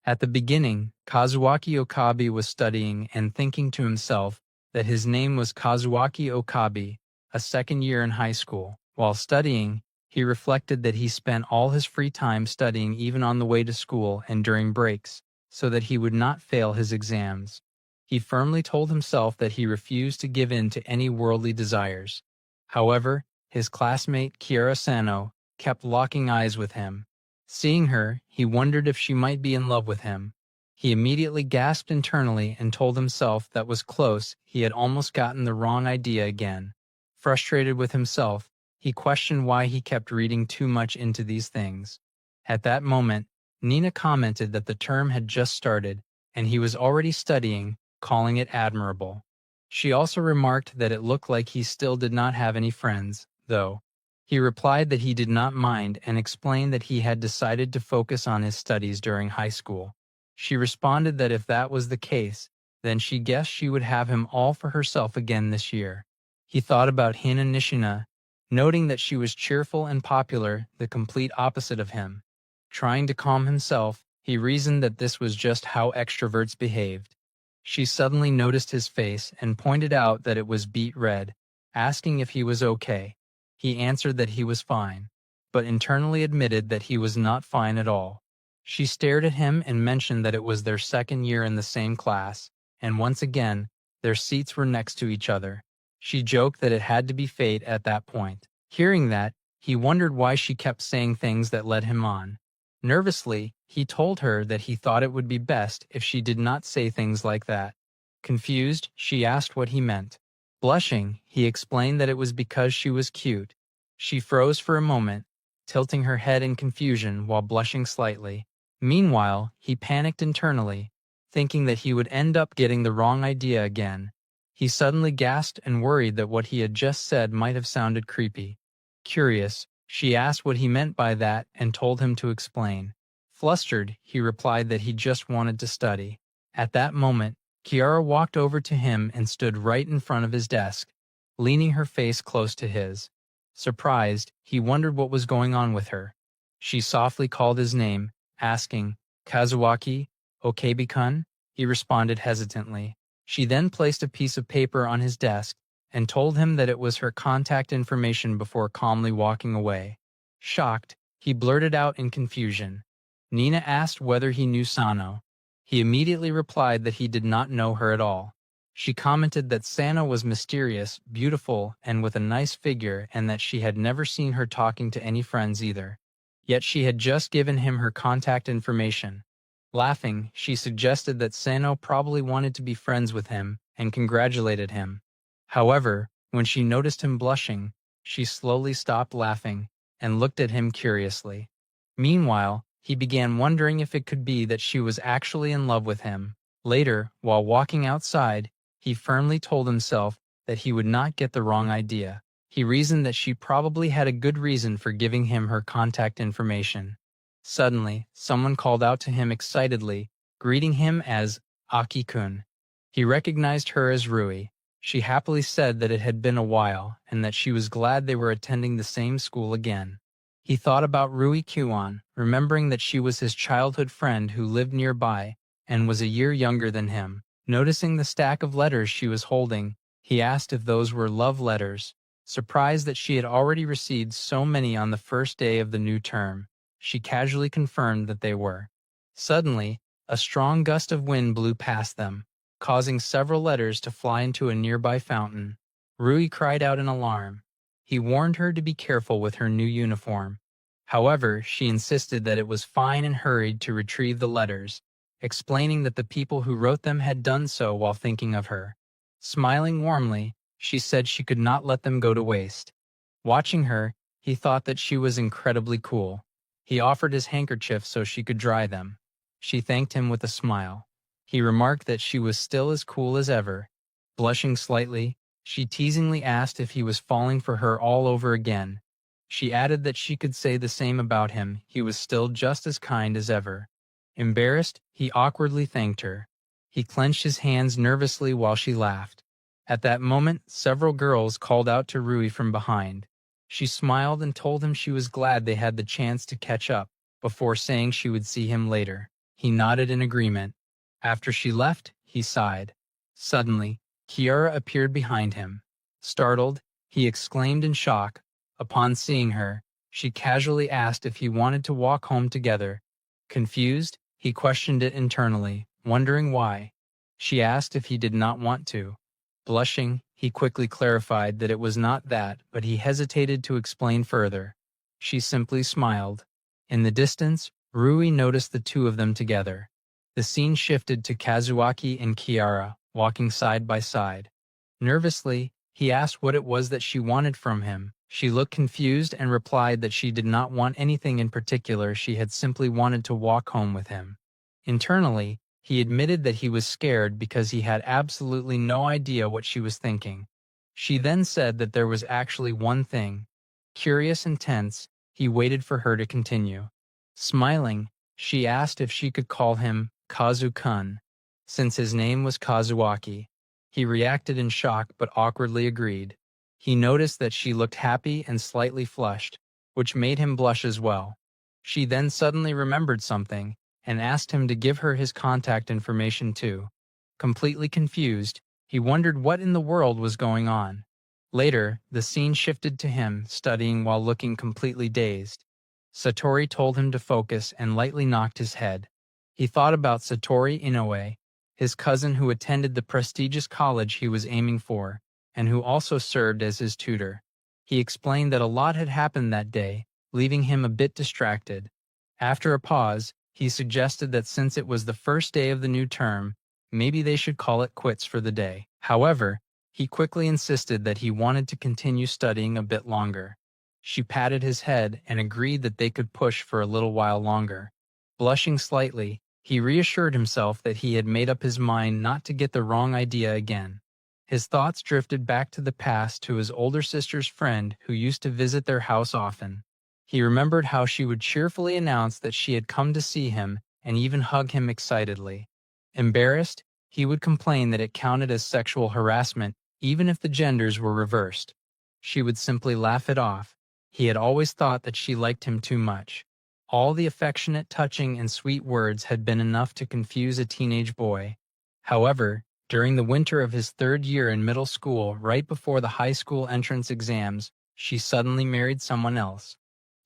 At the beginning, Kazuaki Okabe was studying and thinking to himself that his name was Kazuaki Okabe, a second year in high school. While studying, he reflected that he spent all his free time studying even on the way to school and during breaks, so that he would not fail his exams. He firmly told himself that he refused to give in to any worldly desires. However, his classmate Kiara Sano kept locking eyes with him. Seeing her, he wondered if she might be in love with him. He immediately gasped internally and told himself that was close, he had almost gotten the wrong idea again. Frustrated with himself, he questioned why he kept reading too much into these things. At that moment, Nina commented that the term had just started, and he was already studying, calling it admirable. She also remarked that it looked like he still did not have any friends, though. He replied that he did not mind and explained that he had decided to focus on his studies during high school. She responded that if that was the case, then she guessed she would have him all for herself again this year. He thought about Hina Nishina, noting that she was cheerful and popular, the complete opposite of him. Trying to calm himself, he reasoned that this was just how extroverts behaved. She suddenly noticed his face and pointed out that it was beet red, asking if he was okay. He answered that he was fine, but internally admitted that he was not fine at all. She stared at him and mentioned that it was their second year in the same class, and once again, their seats were next to each other. She joked that it had to be fate at that point. Hearing that, he wondered why she kept saying things that led him on. Nervously, he told her that he thought it would be best if she did not say things like that. Confused, she asked what he meant. Blushing, he explained that it was because she was cute. She froze for a moment, tilting her head in confusion while blushing slightly. Meanwhile, he panicked internally, thinking that he would end up getting the wrong idea again. He suddenly gasped and worried that what he had just said might have sounded creepy. Curious, she asked what he meant by that and told him to explain. Flustered, he replied that he just wanted to study. At that moment, Kiara walked over to him and stood right in front of his desk, leaning her face close to his. Surprised, he wondered what was going on with her. She softly called his name, asking, "Kazuaki, Okabe-kun?" He responded hesitantly. She then placed a piece of paper on his desk and told him that it was her contact information before calmly walking away. Shocked, he blurted out in confusion. Nina asked whether he knew Sano. He immediately replied that he did not know her at all. She commented that Sano was mysterious, beautiful, and with a nice figure, and that she had never seen her talking to any friends either. Yet she had just given him her contact information. Laughing, she suggested that Sano probably wanted to be friends with him and congratulated him. However, when she noticed him blushing, she slowly stopped laughing and looked at him curiously. Meanwhile, he began wondering if it could be that she was actually in love with him. Later, while walking outside, he firmly told himself that he would not get the wrong idea. He reasoned that she probably had a good reason for giving him her contact information. Suddenly, someone called out to him excitedly, greeting him as Aki-kun. He recognized her as Rui. She happily said that it had been a while and that she was glad they were attending the same school again. He thought about Rui Kuan, remembering that she was his childhood friend who lived nearby and was a year younger than him. Noticing the stack of letters she was holding, he asked if those were love letters. Surprised that she had already received so many on the first day of the new term, she casually confirmed that they were. Suddenly, a strong gust of wind blew past them, causing several letters to fly into a nearby fountain. Rui cried out in alarm. He warned her to be careful with her new uniform. However, she insisted that it was fine and hurried to retrieve the letters, explaining that the people who wrote them had done so while thinking of her. Smiling warmly, she said she could not let them go to waste. Watching her, he thought that she was incredibly cool. He offered his handkerchief so she could dry them. She thanked him with a smile. He remarked that she was still as cool as ever. Blushing slightly, she teasingly asked if he was falling for her all over again. She added that she could say the same about him, he was still just as kind as ever. Embarrassed, he awkwardly thanked her. He clenched his hands nervously while she laughed. At that moment, several girls called out to Rui from behind. She smiled and told him she was glad they had the chance to catch up, before saying she would see him later. He nodded in agreement. After she left, he sighed. Suddenly, Kiara appeared behind him. Startled, he exclaimed in shock. Upon seeing her, she casually asked if he wanted to walk home together. Confused, he questioned it internally, wondering why. She asked if he did not want to. Blushing, he quickly clarified that it was not that, but he hesitated to explain further. She simply smiled. In the distance, Rui noticed the two of them together. The scene shifted to Kazuaki and Kiara, walking side by side. Nervously, he asked what it was that she wanted from him. She looked confused and replied that she did not want anything in particular, she had simply wanted to walk home with him. Internally, he admitted that he was scared because he had absolutely no idea what she was thinking. She then said that there was actually one thing. Curious and tense, he waited for her to continue. Smiling, she asked if she could call him Kazu-kun, since his name was Kazuaki. He reacted in shock but awkwardly agreed. He noticed that she looked happy and slightly flushed, which made him blush as well. She then suddenly remembered something and asked him to give her his contact information too. Completely confused, he wondered what in the world was going on. Later, the scene shifted to him studying while looking completely dazed. Satori told him to focus and lightly knocked his head. He thought about Satori Inoue, his cousin who attended the prestigious college he was aiming for, and who also served as his tutor. He explained that a lot had happened that day, leaving him a bit distracted. After a pause, he suggested that since it was the first day of the new term, maybe they should call it quits for the day. However, he quickly insisted that he wanted to continue studying a bit longer. She patted his head and agreed that they could push for a little while longer. Blushing slightly, he reassured himself that he had made up his mind not to get the wrong idea again. His thoughts drifted back to the past to his older sister's friend who used to visit their house often. He remembered how she would cheerfully announce that she had come to see him and even hug him excitedly. Embarrassed, he would complain that it counted as sexual harassment even if the genders were reversed. She would simply laugh it off. He had always thought that she liked him too much. All the affectionate touching and sweet words had been enough to confuse a teenage boy. However, during the winter of his third year in middle school, right before the high school entrance exams, she suddenly married someone else.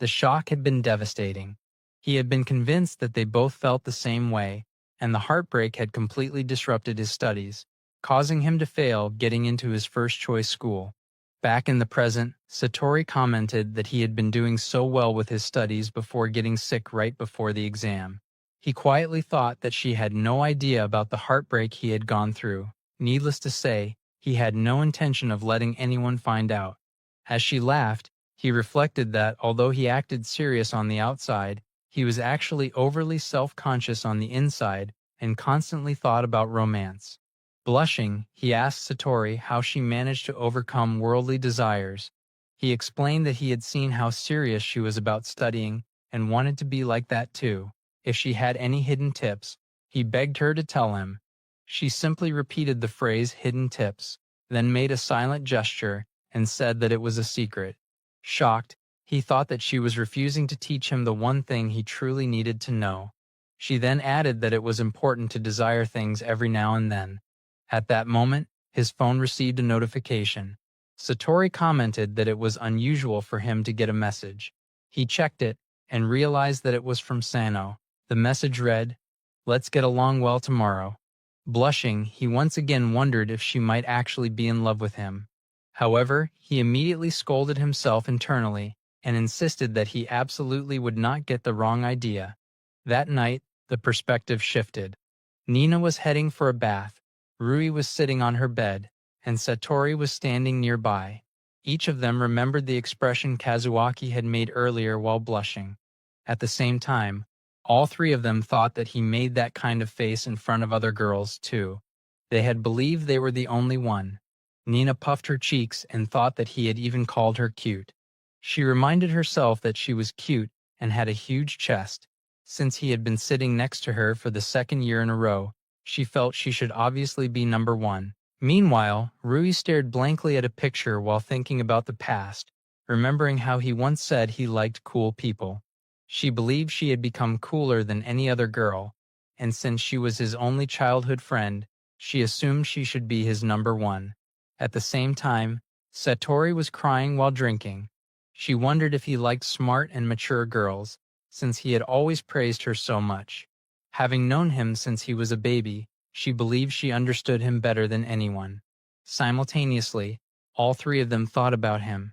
The shock had been devastating. He had been convinced that they both felt the same way, and the heartbreak had completely disrupted his studies, causing him to fail getting into his first choice school. Back in the present, Satori commented that he had been doing so well with his studies before getting sick right before the exam. He quietly thought that she had no idea about the heartbreak he had gone through. Needless to say, he had no intention of letting anyone find out. As she laughed, he reflected that although he acted serious on the outside, he was actually overly self-conscious on the inside and constantly thought about romance. Blushing, he asked Satori how she managed to overcome worldly desires. He explained that he had seen how serious she was about studying and wanted to be like that too. If she had any hidden tips, he begged her to tell him. She simply repeated the phrase hidden tips, then made a silent gesture and said that it was a secret. Shocked, he thought that she was refusing to teach him the one thing he truly needed to know. She then added that it was important to desire things every now and then. At that moment, his phone received a notification. Satori commented that it was unusual for him to get a message. He checked it and realized that it was from Sano. The message read, "Let's get along well tomorrow." Blushing, he once again wondered if she might actually be in love with him. However, he immediately scolded himself internally and insisted that he absolutely would not get the wrong idea. That night, the perspective shifted. Nina was heading for a bath. Rui was sitting on her bed, and Satori was standing nearby. Each of them remembered the expression Kazuaki had made earlier while blushing. At the same time, all three of them thought that he made that kind of face in front of other girls, too. They had believed they were the only one. Nina puffed her cheeks and thought that he had even called her cute. She reminded herself that she was cute and had a huge chest. Since he had been sitting next to her for the second year in a row, she felt she should obviously be number one. Meanwhile, Rui stared blankly at a picture while thinking about the past, remembering how he once said he liked cool people. She believed she had become cooler than any other girl, and since she was his only childhood friend, she assumed she should be his number one. At the same time, Satori was crying while drinking. She wondered if he liked smart and mature girls, since he had always praised her so much. Having known him since he was a baby, she believed she understood him better than anyone. Simultaneously, all three of them thought about him.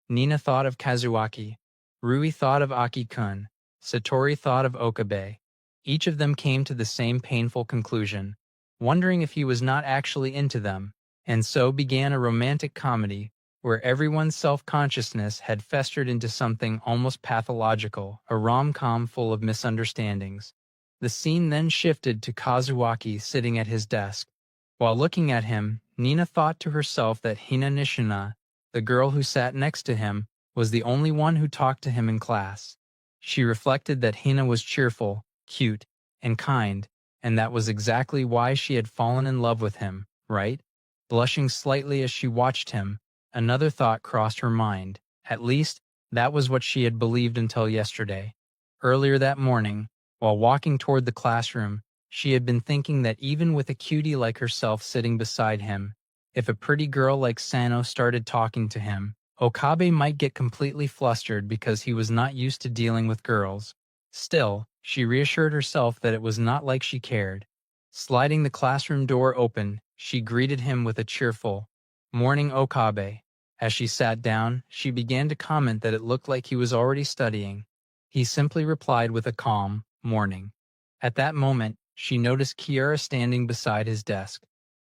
Nina thought of Kazuaki. Rui thought of Aki-kun. Satori thought of Okabe. Each of them came to the same painful conclusion, wondering if he was not actually into them, and so began a romantic comedy where everyone's self-consciousness had festered into something almost pathological, a rom-com full of misunderstandings. The scene then shifted to Kazuaki sitting at his desk. While looking at him, Nina thought to herself that Hina Nishina, the girl who sat next to him, was the only one who talked to him in class. She reflected that Hina was cheerful, cute, and kind, and that was exactly why she had fallen in love with him, right? Blushing slightly as she watched him, another thought crossed her mind. At least, that was what she had believed until yesterday. Earlier that morning, while walking toward the classroom, she had been thinking that even with a cutie like herself sitting beside him, if a pretty girl like Sano started talking to him, Okabe might get completely flustered because he was not used to dealing with girls. Still, she reassured herself that it was not like she cared. Sliding the classroom door open, she greeted him with a cheerful, "Morning, Okabe." As she sat down, she began to comment that it looked like he was already studying. He simply replied with a calm, "Morning." At that moment, she noticed Kiara standing beside his desk.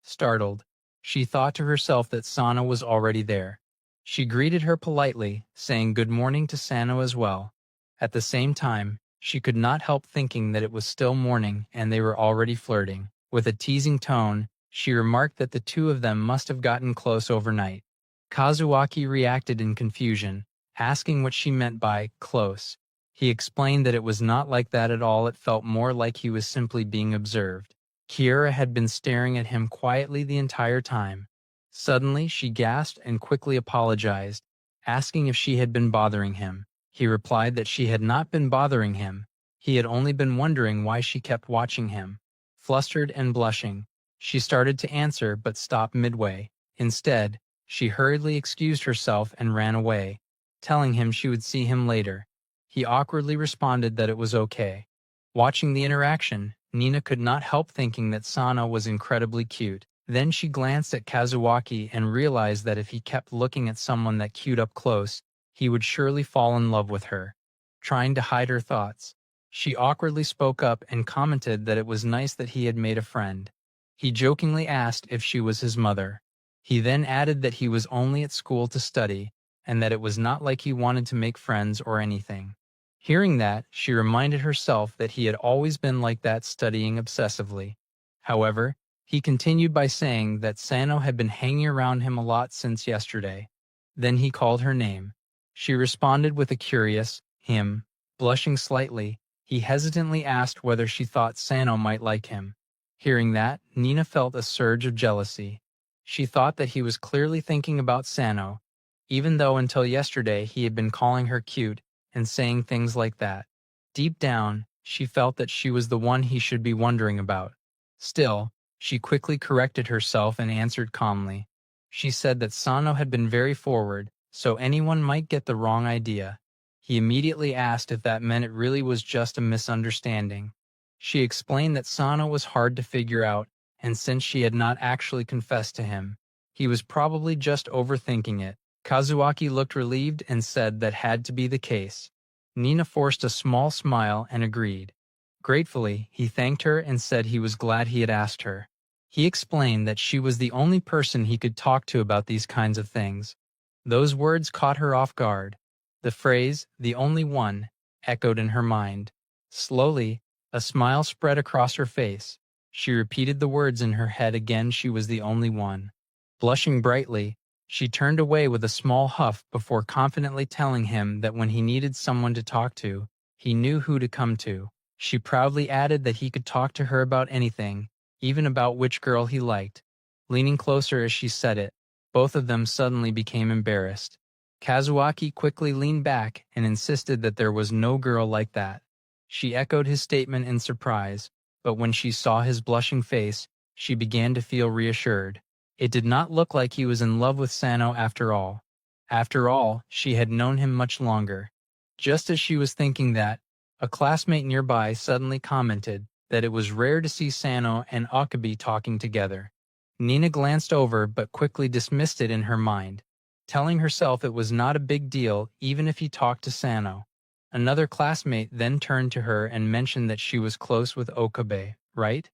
Startled, she thought to herself that Sano was already there. She greeted her politely, saying good morning to Sano as well. At the same time, she could not help thinking that it was still morning and they were already flirting. With a teasing tone, she remarked that the two of them must have gotten close overnight. Kazuaki reacted in confusion, asking what she meant by close. He explained that it was not like that at all, it felt more like he was simply being observed. Kiara had been staring at him quietly the entire time. Suddenly, she gasped and quickly apologized, asking if she had been bothering him. He replied that she had not been bothering him. He had only been wondering why she kept watching him. Flustered and blushing, she started to answer but stopped midway. Instead, she hurriedly excused herself and ran away, telling him she would see him later. He awkwardly responded that it was okay. Watching the interaction, Nina could not help thinking that Sano was incredibly cute. Then she glanced at Kazuaki and realized that if he kept looking at someone that cute up close, he would surely fall in love with her. Trying to hide her thoughts, she awkwardly spoke up and commented that it was nice that he had made a friend. He jokingly asked if she was his mother. He then added that he was only at school to study, and that it was not like he wanted to make friends or anything. Hearing that, she reminded herself that he had always been like that, studying obsessively. However, he continued by saying that Sano had been hanging around him a lot since yesterday. Then he called her name. She responded with a curious, him. Blushing slightly, he hesitantly asked whether she thought Sano might like him. Hearing that, Nina felt a surge of jealousy. She thought that he was clearly thinking about Sano, even though until yesterday he had been calling her cute and saying things like that. Deep down, she felt that she was the one he should be wondering about. Still, she quickly corrected herself and answered calmly. She said that Sano had been very forward, so anyone might get the wrong idea. He immediately asked if that meant it really was just a misunderstanding. She explained that Sano was hard to figure out, and since she had not actually confessed to him, he was probably just overthinking it. Kazuaki looked relieved and said that had to be the case. Nina forced a small smile and agreed. Gratefully, he thanked her and said he was glad he had asked her. He explained that she was the only person he could talk to about these kinds of things. Those words caught her off guard. The phrase, "the only one," echoed in her mind. Slowly, a smile spread across her face. She repeated the words in her head again, she was the only one. Blushing brightly, she turned away with a small huff before confidently telling him that when he needed someone to talk to, he knew who to come to. She proudly added that he could talk to her about anything, even about which girl he liked. Leaning closer as she said it, both of them suddenly became embarrassed. Kazuaki quickly leaned back and insisted that there was no girl like that. She echoed his statement in surprise. but when she saw his blushing face, she began to feel reassured. It did not look like he was in love with Sano after all. After all, she had known him much longer. Just as she was thinking that, a classmate nearby suddenly commented that it was rare to see Sano and Akabe talking together. Nina glanced over but quickly dismissed it in her mind, telling herself it was not a big deal even if he talked to Sano. Another classmate then turned to her and mentioned that she was close with Okabe, right?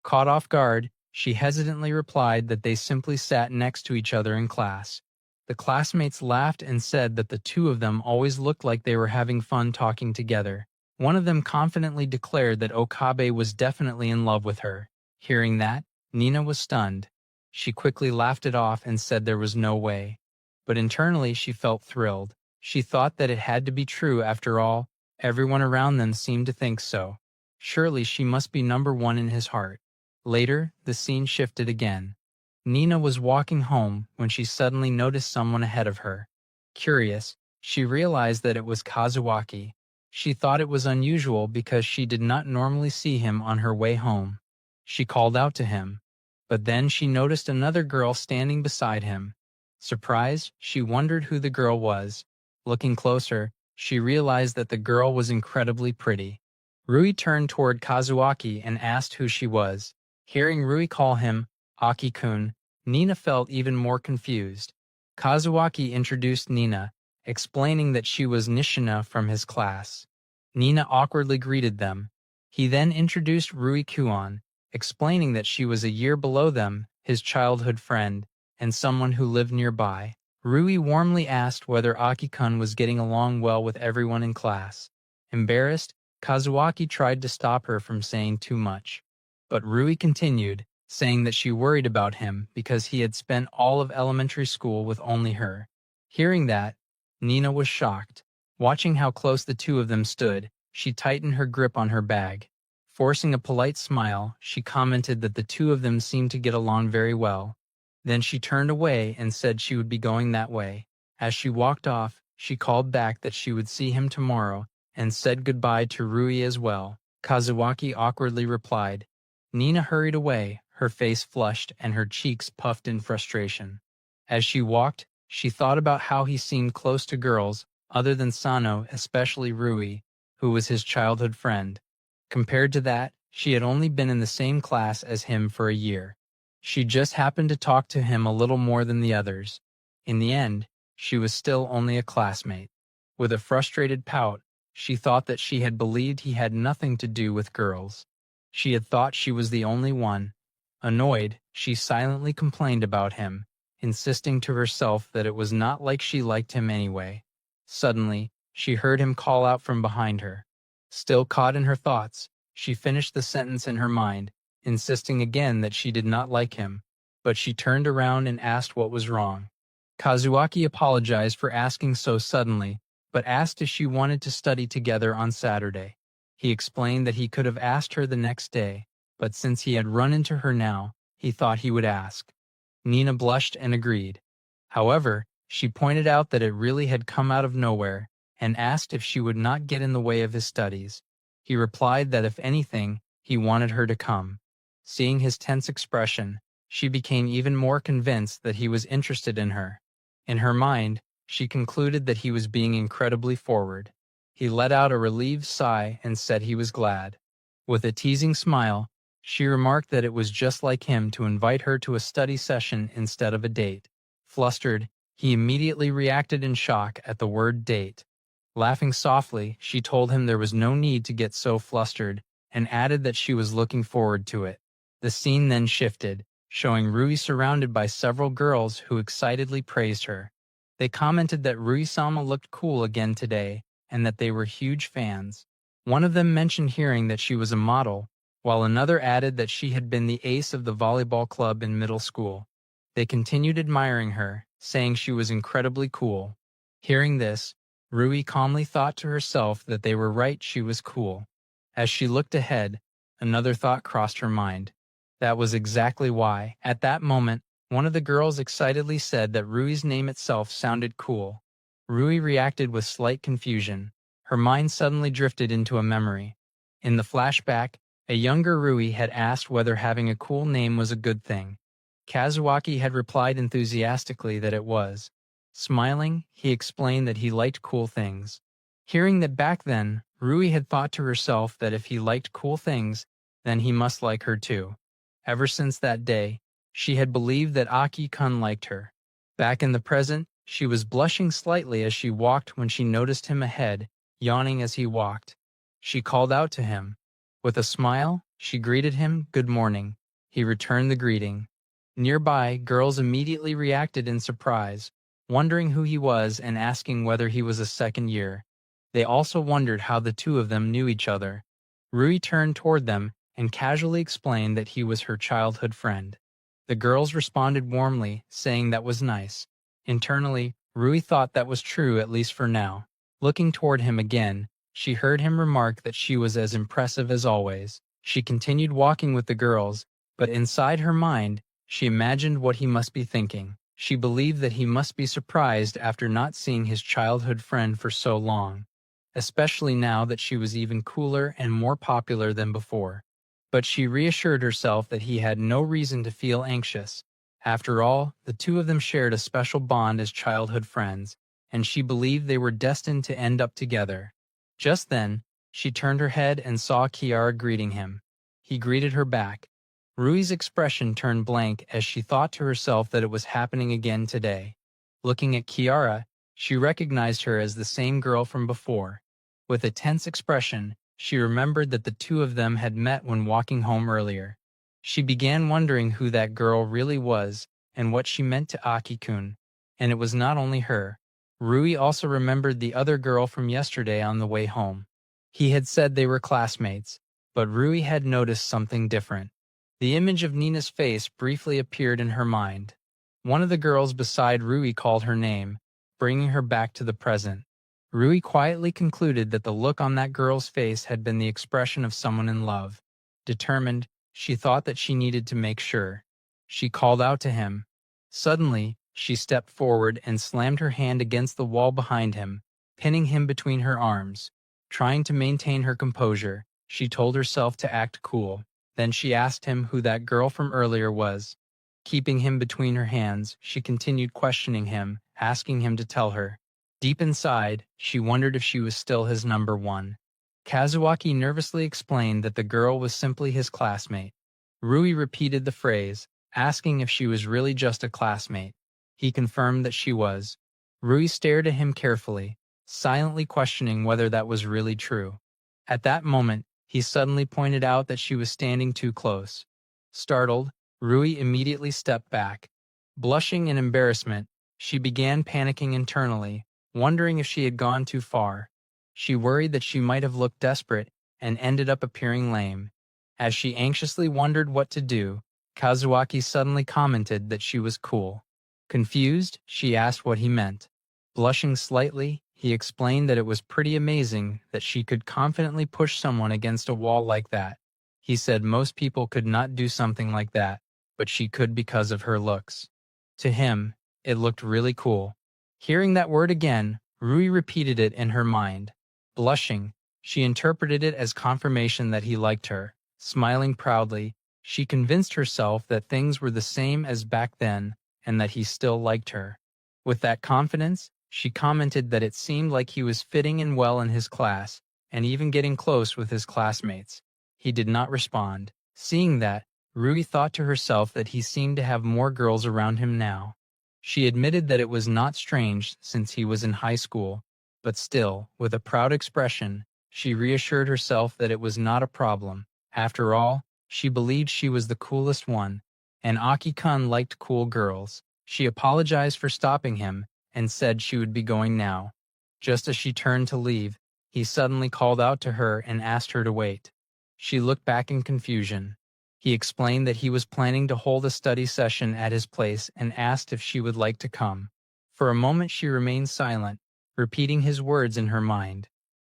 Caught off guard, she hesitantly replied that they simply sat next to each other in class. The classmates laughed and said that the two of them always looked like they were having fun talking together. One of them confidently declared that Okabe was definitely in love with her. Hearing that, Nina was stunned. She quickly laughed it off and said there was no way. But internally she felt thrilled. She thought that it had to be true after all. Everyone around them seemed to think so. Surely she must be number one in his heart. Later, the scene shifted again. Nina was walking home when she suddenly noticed someone ahead of her. Curious, she realized that it was Kazuaki. She thought it was unusual because she did not normally see him on her way home. She called out to him. But then she noticed another girl standing beside him. Surprised, she wondered who the girl was. Looking closer, she realized that the girl was incredibly pretty. Rui turned toward Kazuaki and asked who she was. Hearing Rui call him Aki-kun, Nina felt even more confused. Kazuaki introduced Nina, explaining that she was Nishina from his class. Nina awkwardly greeted them. He then introduced Rui Kuon, explaining that she was a year below them, his childhood friend, and someone who lived nearby. Rui warmly asked whether Aki-kun was getting along well with everyone in class. Embarrassed, Kazuaki tried to stop her from saying too much. But Rui continued, saying that she worried about him because he had spent all of elementary school with only her. Hearing that, Nina was shocked. Watching how close the two of them stood, she tightened her grip on her bag. Forcing a polite smile, she commented that the two of them seemed to get along very well. Then she turned away and said she would be going that way. As she walked off, she called back that she would see him tomorrow and said goodbye to Rui as well. Kazuaki awkwardly replied. Nina hurried away, her face flushed and her cheeks puffed in frustration. As she walked, she thought about how he seemed close to girls, other than Sano, especially Rui, who was his childhood friend. Compared to that, she had only been in the same class as him for a year. She just happened to talk to him a little more than the others. In the end, she was still only a classmate. With a frustrated pout, she thought that she had believed he had nothing to do with girls. She had thought she was the only one. Annoyed, she silently complained about him, insisting to herself that it was not like she liked him anyway. Suddenly, she heard him call out from behind her. Still caught in her thoughts, she finished the sentence in her mind, insisting again that she did not like him, but she turned around and asked what was wrong. Kazuaki apologized for asking so suddenly, but asked if she wanted to study together on Saturday. He explained that he could have asked her the next day, but since he had run into her now, he thought he would ask. Nina blushed and agreed. However, she pointed out that it really had come out of nowhere, and asked if she would not get in the way of his studies. He replied that if anything, he wanted her to come. Seeing his tense expression, she became even more convinced that he was interested in her. In her mind, she concluded that he was being incredibly forward. He let out a relieved sigh and said he was glad. With a teasing smile, she remarked that it was just like him to invite her to a study session instead of a date. Flustered, he immediately reacted in shock at the word date. Laughing softly, she told him there was no need to get so flustered, and added that she was looking forward to it. The scene then shifted, showing Rui surrounded by several girls who excitedly praised her. They commented that Rui-sama looked cool again today, and that they were huge fans. One of them mentioned hearing that she was a model, while another added that she had been the ace of the volleyball club in middle school. They continued admiring her, saying she was incredibly cool. Hearing this, Rui calmly thought to herself that they were right, she was cool. As she looked ahead, another thought crossed her mind. That was exactly why, at that moment, one of the girls excitedly said that Rui's name itself sounded cool. Rui reacted with slight confusion. Her mind suddenly drifted into a memory. In the flashback, A younger Rui had asked whether having a cool name was a good thing. Kazuaki had replied enthusiastically that it was. Smiling, he explained that he liked cool things. Hearing that back then, Rui had thought to herself that if he liked cool things, then he must like her too. Ever since that day, she had believed that Aki-kun liked her. Back in the present, she was blushing slightly as she walked when she noticed him ahead, yawning as he walked. She called out to him. With a smile, she greeted him, "Good morning." He returned the greeting. Nearby, girls immediately reacted in surprise, wondering who he was and asking whether he was a second year. They also wondered how the two of them knew each other. Rui turned toward them and casually explained that he was her childhood friend. The girls responded warmly, saying that was nice. Internally, Rui thought that was true at least for now. Looking toward him again, she heard him remark that she was as impressive as always. She continued walking with the girls, but inside her mind, she imagined what he must be thinking. She believed that he must be surprised after not seeing his childhood friend for so long, especially now that she was even cooler and more popular than before. But she reassured herself that he had no reason to feel anxious. After all, the two of them shared a special bond as childhood friends, and she believed they were destined to end up together. Just then, she turned her head and saw Kiara greeting him. He greeted her back. Rui's expression turned blank as she thought to herself that it was happening again today. Looking at Kiara, she recognized her as the same girl from before. With a tense expression, she remembered that the two of them had met when walking home earlier. She began wondering who that girl really was and what she meant to Aki-kun. And it was not only her. Rui also remembered the other girl from yesterday on the way home. He had said they were classmates, but Rui had noticed something different. The image of Nina's face briefly appeared in her mind. One of the girls beside Rui called her name, bringing her back to the present. Rui quietly concluded that the look on that girl's face had been the expression of someone in love. Determined, she thought that she needed to make sure. She called out to him. Suddenly, she stepped forward and slammed her hand against the wall behind him, pinning him between her arms. Trying to maintain her composure, she told herself to act cool. Then she asked him who that girl from earlier was. Keeping him between her hands, she continued questioning him, asking him to tell her. Deep inside, she wondered if she was still his number one. Kazuaki nervously explained that the girl was simply his classmate. Rui repeated the phrase, asking if she was really just a classmate. He confirmed that she was. Rui stared at him carefully, silently questioning whether that was really true. At that moment, he suddenly pointed out that she was standing too close. Startled, Rui immediately stepped back. Blushing in embarrassment, she began panicking internally, wondering if she had gone too far. She worried that she might have looked desperate and ended up appearing lame. As she anxiously wondered what to do, Kazuaki suddenly commented that she was cool. Confused, she asked what he meant. Blushing slightly, he explained that it was pretty amazing that she could confidently push someone against a wall like that. He said most people could not do something like that, but she could because of her looks. To him, it looked really cool. Hearing that word again, Rui repeated it in her mind. Blushing, she interpreted it as confirmation that he liked her. Smiling proudly, she convinced herself that things were the same as back then and that he still liked her. With that confidence, she commented that it seemed like he was fitting in well in his class and even getting close with his classmates. He did not respond. Seeing that, Rui thought to herself that he seemed to have more girls around him now. She admitted that it was not strange since he was in high school, but still, with a proud expression, she reassured herself that it was not a problem. After all, she believed she was the coolest one, and Aki-kun liked cool girls. She apologized for stopping him and said she would be going now. Just as she turned to leave, he suddenly called out to her and asked her to wait. She looked back in confusion. He explained that he was planning to hold a study session at his place and asked if she would like to come. For a moment she remained silent, repeating his words in her mind.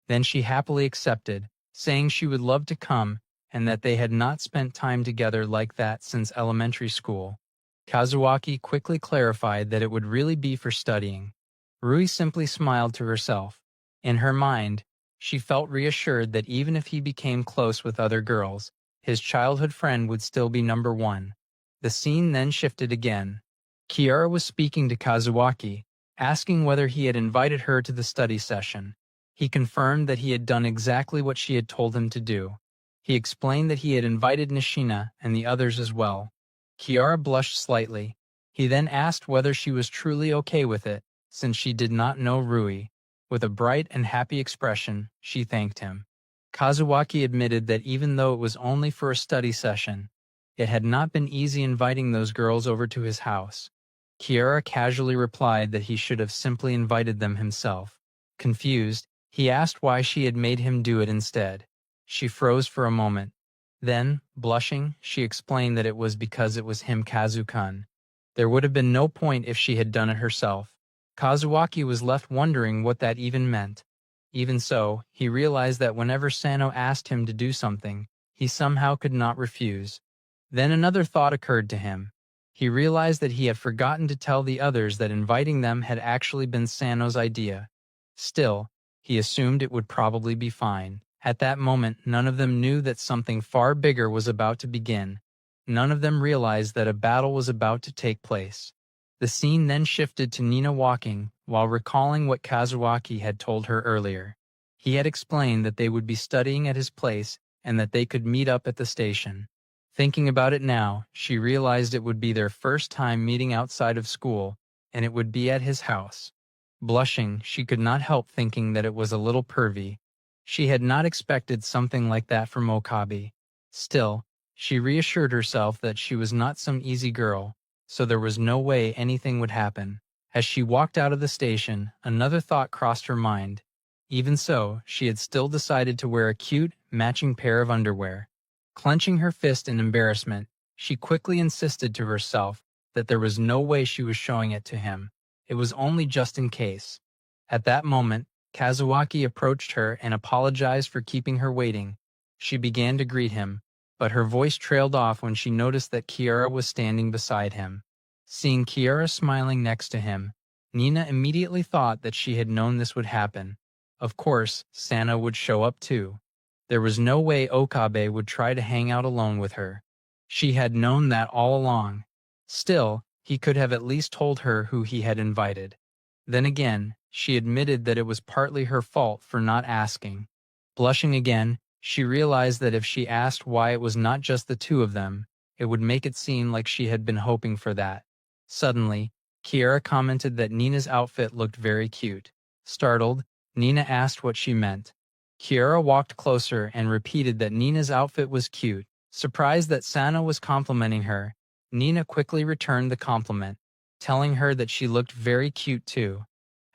Then she happily accepted, saying she would love to come and that they had not spent time together like that since elementary school. Kazuaki quickly clarified that it would really be for studying. Rui simply smiled to herself. In her mind, she felt reassured that even if he became close with other girls, his childhood friend would still be number one. The scene then shifted again. Kiara was speaking to Kazuaki, asking whether he had invited her to the study session. He confirmed that he had done exactly what she had told him to do. He explained that he had invited Nishina and the others as well. Kiara blushed slightly. He then asked whether she was truly okay with it, since she did not know Rui. With a bright and happy expression, she thanked him. Kazuaki admitted that even though it was only for a study session, it had not been easy inviting those girls over to his house. Kiara casually replied that he should have simply invited them himself. Confused, he asked why she had made him do it instead. She froze for a moment. Then, blushing, she explained that it was because it was him, Kazu-kun. There would have been no point if she had done it herself. Kazuaki was left wondering what that even meant. Even so, he realized that whenever Sano asked him to do something, he somehow could not refuse. Then another thought occurred to him. He realized that he had forgotten to tell the others that inviting them had actually been Sano's idea. Still, he assumed it would probably be fine. At that moment, none of them knew that something far bigger was about to begin. None of them realized that a battle was about to take place. The scene then shifted to Nina walking, while recalling what Kazuaki had told her earlier. He had explained that they would be studying at his place and that they could meet up at the station. Thinking about it now, she realized it would be their first time meeting outside of school, and it would be at his house. Blushing, she could not help thinking that it was a little pervy. She had not expected something like that from Okabe. Still, she reassured herself that she was not some easy girl, so there was no way anything would happen. As she walked out of the station, another thought crossed her mind. Even so, she had still decided to wear a cute, matching pair of underwear. Clenching her fist in embarrassment, she quickly insisted to herself that there was no way she was showing it to him. It was only just in case. At that moment, Kazuaki approached her and apologized for keeping her waiting. She began to greet him, but her voice trailed off when she noticed that Kiara was standing beside him. Seeing Kiara smiling next to him, Nina immediately thought that she had known this would happen. Of course, Sana would show up too. There was no way Okabe would try to hang out alone with her. She had known that all along. Still, he could have at least told her who he had invited. Then again, she admitted that it was partly her fault for not asking. Blushing again, she realized that if she asked why it was not just the two of them, it would make it seem like she had been hoping for that. Suddenly, Kiara commented that Nina's outfit looked very cute. Startled, Nina asked what she meant. Kiara walked closer and repeated that Nina's outfit was cute. Surprised that Sana was complimenting her, Nina quickly returned the compliment, telling her that she looked very cute too.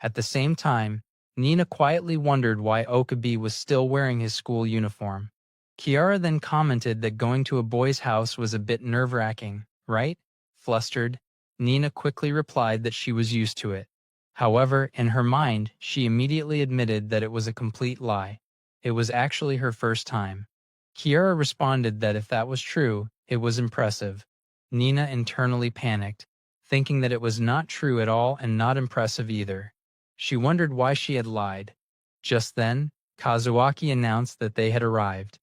At the same time, Nina quietly wondered why Okabe was still wearing his school uniform. Kiara then commented that going to a boy's house was a bit nerve-wracking, right? Flustered, Nina quickly replied that she was used to it. However, in her mind, she immediately admitted that it was a complete lie. It was actually her first time. Kiara responded that if that was true, it was impressive. Nina internally panicked, thinking that it was not true at all and not impressive either. She wondered why she had lied. Just then, Kazuaki announced that they had arrived.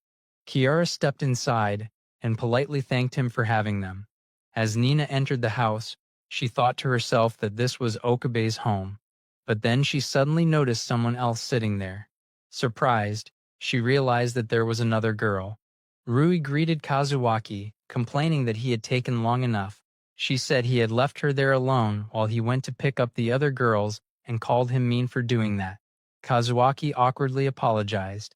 Kiara stepped inside and politely thanked him for having them. As Nina entered the house, she thought to herself that this was Okabe's home. But then she suddenly noticed someone else sitting there. Surprised, she realized that there was another girl. Rui greeted Kazuaki, complaining that he had taken long enough. She said he had left her there alone while he went to pick up the other girls and called him mean for doing that. Kazuaki awkwardly apologized.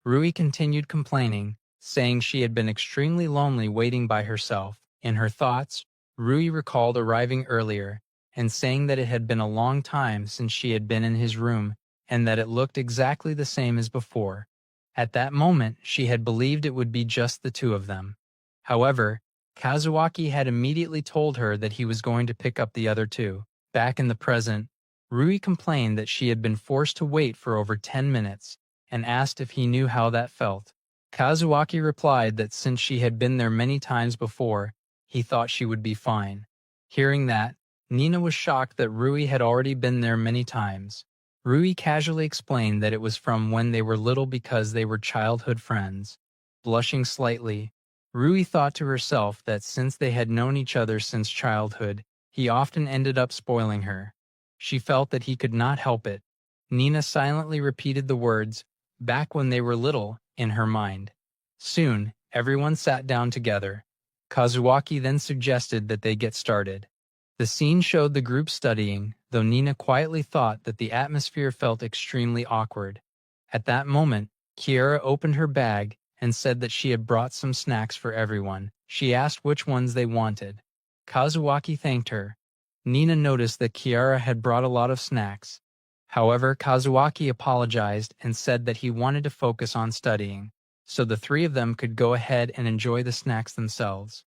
Rui continued complaining, saying she had been extremely lonely waiting by herself. In her thoughts, Rui recalled arriving earlier and saying that it had been a long time since she had been in his room and that it looked exactly the same as before. At that moment, she had believed it would be just the two of them. However, Kazuaki had immediately told her that he was going to pick up the other two. Back in the present, Rui complained that she had been forced to wait for over 10 minutes and asked if he knew how that felt. Kazuaki replied that since she had been there many times before, he thought she would be fine. Hearing that, Nina was shocked that Rui had already been there many times. Rui casually explained that it was from when they were little because they were childhood friends. Blushing slightly, Rui thought to herself that since they had known each other since childhood, he often ended up spoiling her. She felt that he could not help it. Nina silently repeated the words, "back when they were little," in her mind. Soon, everyone sat down together. Kazuaki then suggested that they get started. The scene showed the group studying, though Nina quietly thought that the atmosphere felt extremely awkward. At that moment, Kiera opened her bag and said that she had brought some snacks for everyone. She asked which ones they wanted. Kazuaki thanked her. Nina noticed that Kiara had brought a lot of snacks. However, Kazuaki apologized and said that he wanted to focus on studying, so the three of them could go ahead and enjoy the snacks themselves.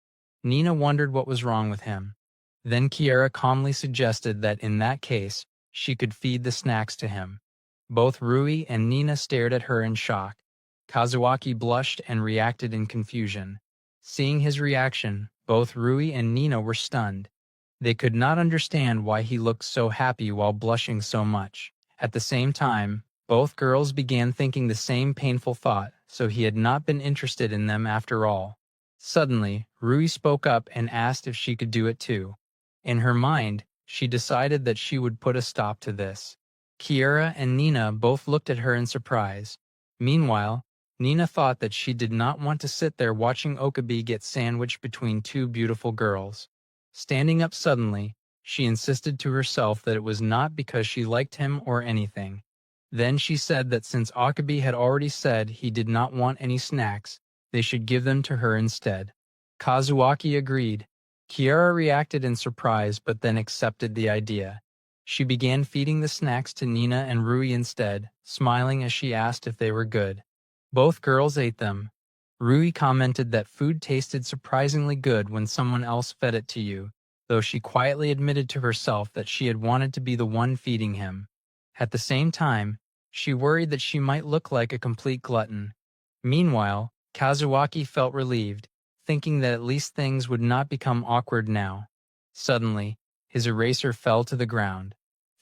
Nina wondered what was wrong with him. Then Kiara calmly suggested that in that case, she could feed the snacks to him. Both Rui and Nina stared at her in shock. Kazuaki blushed and reacted in confusion. Seeing his reaction, both Rui and Nina were stunned. They could not understand why he looked so happy while blushing so much. At the same time, both girls began thinking the same painful thought, so he had not been interested in them after all. Suddenly, Rui spoke up and asked if she could do it too. In her mind, she decided that she would put a stop to this. Kiera and Nina both looked at her in surprise. Meanwhile, Nina thought that she did not want to sit there watching Okabe get sandwiched between two beautiful girls. Standing up suddenly, she insisted to herself that it was not because she liked him or anything. Then she said that since Okabe had already said he did not want any snacks, they should give them to her instead. Kazuaki agreed. Kiara reacted in surprise but then accepted the idea. She began feeding the snacks to Nina and Rui instead, smiling as she asked if they were good. Both girls ate them. Rui commented that food tasted surprisingly good when someone else fed it to you, though she quietly admitted to herself that she had wanted to be the one feeding him. At the same time, she worried that she might look like a complete glutton. Meanwhile, Kazuaki felt relieved, thinking that at least things would not become awkward now. Suddenly, his eraser fell to the ground.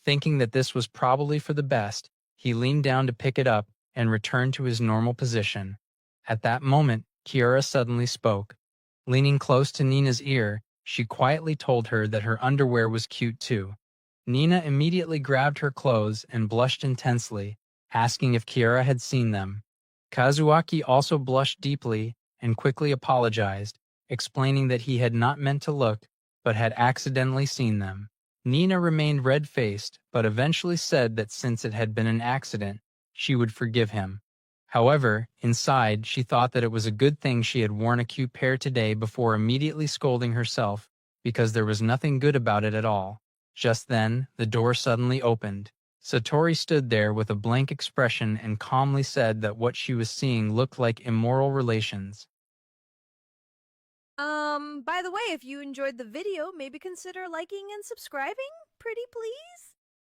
Thinking that this was probably for the best, he leaned down to pick it up and returned to his normal position. At that moment, Kiara suddenly spoke. Leaning close to Nina's ear, she quietly told her that her underwear was cute too. Nina immediately grabbed her clothes and blushed intensely, asking if Kiara had seen them. Kazuaki also blushed deeply and quickly apologized, explaining that he had not meant to look, but had accidentally seen them. Nina remained red-faced, but eventually said that since it had been an accident, she would forgive him. However, inside, she thought that it was a good thing she had worn a cute pair today before immediately scolding herself, because there was nothing good about it at all. Just then, the door suddenly opened. Satori stood there with a blank expression and calmly said that what she was seeing looked like immoral relations. By the way, if you enjoyed the video, maybe consider liking and subscribing, pretty please?